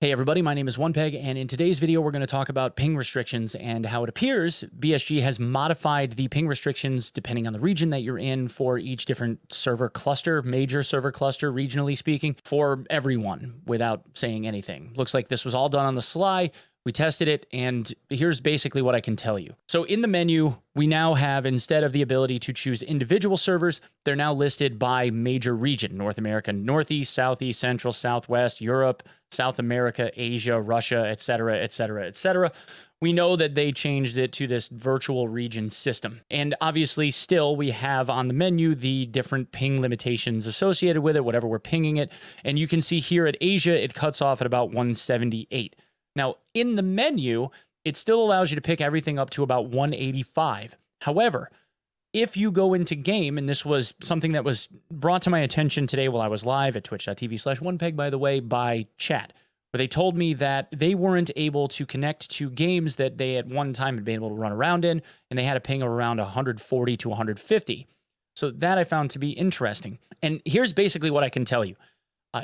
Hey everybody, my name is Onepeg, and in today's video we're going to talk about ping restrictions and how it appears BSG has modified the ping restrictions depending on the region that you're in for each different server cluster, major server cluster, regionally speaking, for everyone without saying anything. Looks like this was all done on the sly. We tested it, and here's basically what I can tell you. So in the menu, we now have, instead of the ability to choose individual servers, they're now listed by major region: North America, Northeast, Southeast, Central, Southwest, Europe, South America, Asia, Russia, etc., etc., etc. We know that they changed it to this virtual region system. And obviously, still, we have on the menu the different ping limitations associated with it, whatever we're pinging it. And you can see here at Asia, it cuts off at about 178. Now, in the menu, it still allows you to pick everything up to about 185. However, if you go into game, and this was something that was brought to my attention today while I was live at twitch.tv/onepeg, by the way, by chat, where they told me that they weren't able to connect to games that they at one time had been able to run around in, and they had a ping of around 140 to 150. So that I found to be interesting. And here's basically what I can tell you.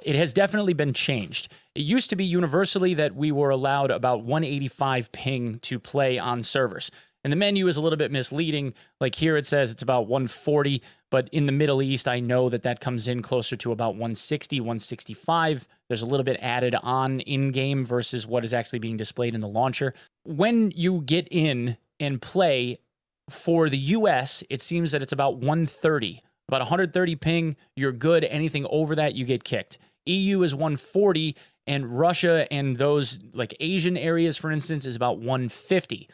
It has definitely been changed. It used to be universally that we were allowed about 185 ping to play on servers. And the menu is a little bit misleading. Like here it says it's about 140, but in the Middle East, I know that that comes in closer to about 160, 165. There's a little bit added on in-game versus what is actually being displayed in the launcher. When you get in and play for the US, it seems that it's about 130. About 130 ping, you're good. Anything over that, you get kicked. EU is 140, and Russia and those like Asian areas, for instance, is about 150.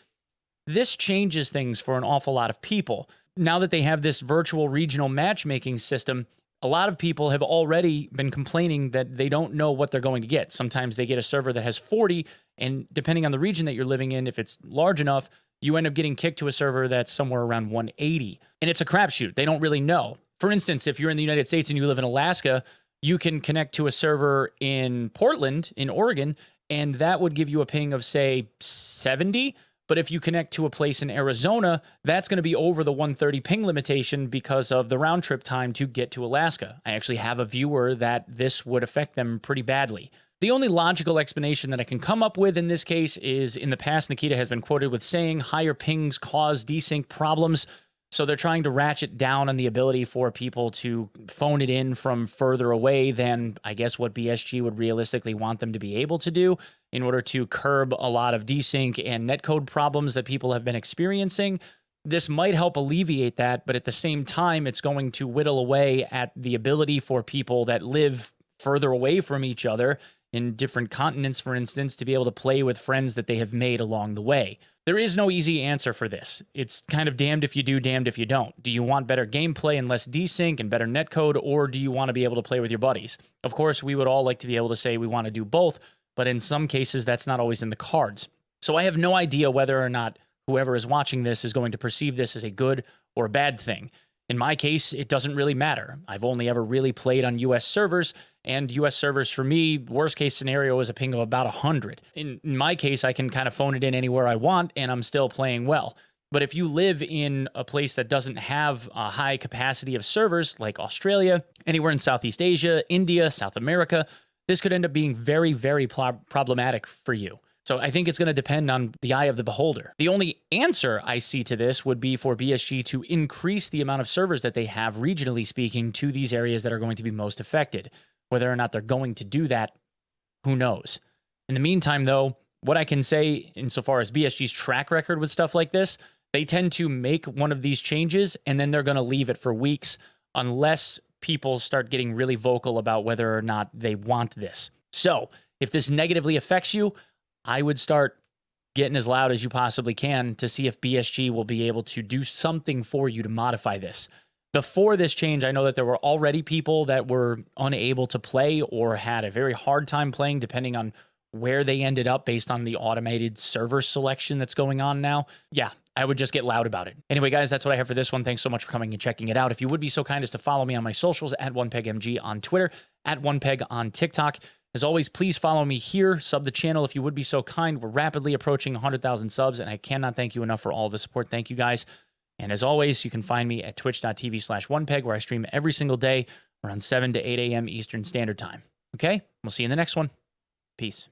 This changes things for an awful lot of people. Now that they have this virtual regional matchmaking system, a lot of people have already been complaining that they don't know what they're going to get. Sometimes they get a server that has 40, and depending on the region that you're living in, if it's large enough, you end up getting kicked to a server that's somewhere around 180. And it's a crapshoot. They don't really know. For instance, if you're in the United States and you live in Alaska, you can connect to a server in Portland, in Oregon, and that would give you a ping of, say, 70. But if you connect to a place in Arizona, that's going to be over the 130 ping limitation because of the round trip time to get to Alaska. I actually have a viewer that this would affect them pretty badly. The only logical explanation that I can come up with in this case is, in the past, Nikita has been quoted with saying higher pings cause desync problems. So they're trying to ratchet down on the ability for people to phone it in from further away than, I guess, what BSG would realistically want them to be able to do in order to curb a lot of desync and netcode problems that people have been experiencing. This might help alleviate that, but at the same time, it's going to whittle away at the ability for people that live further away from each other in different continents, for instance, to be able to play with friends that they have made along the way. There is no easy answer for this. It's kind of damned if you do, damned if you don't. Do you want better gameplay and less desync and better netcode, or do you want to be able to play with your buddies? Of course, we would all like to be able to say we want to do both, but in some cases, that's not always in the cards. So I have no idea whether or not whoever is watching this is going to perceive this as a good or a bad thing. In my case, it doesn't really matter. I've only ever really played on US servers, and US servers for me, worst case scenario is a ping of about 100. In my case, I can kind of phone it in anywhere I want, and I'm still playing well. But if you live in a place that doesn't have a high capacity of servers, like Australia, anywhere in Southeast Asia, India, South America, this could end up being very, very problematic for you. So I think it's going to depend on the eye of the beholder. The only answer I see to this would be for BSG to increase the amount of servers that they have, regionally speaking, to these areas that are going to be most affected. Whether or not they're going to do that, who knows? In the meantime, though, what I can say insofar as BSG's track record with stuff like this, they tend to make one of these changes and then they're going to leave it for weeks unless people start getting really vocal about whether or not they want this. So if this negatively affects you, I would start getting as loud as you possibly can to see if BSG will be able to do something for you to modify this. Before this change, I know that there were already people that were unable to play or had a very hard time playing, depending on where they ended up based on the automated server selection that's going on now. Yeah, I would just get loud about it. Anyway, guys, that's what I have for this one. Thanks so much for coming and checking it out. If you would be so kind as to follow me on my socials, at OnePegMG on Twitter, at OnePeg on TikTok. As always, please follow me here. Sub the channel if you would be so kind. We're rapidly approaching 100,000 subs, and I cannot thank you enough for all the support. Thank you, guys. And as always, you can find me at twitch.tv/onepeg, where I stream every single day around 7 to 8 a.m. Eastern Standard Time. Okay? We'll see you in the next one. Peace.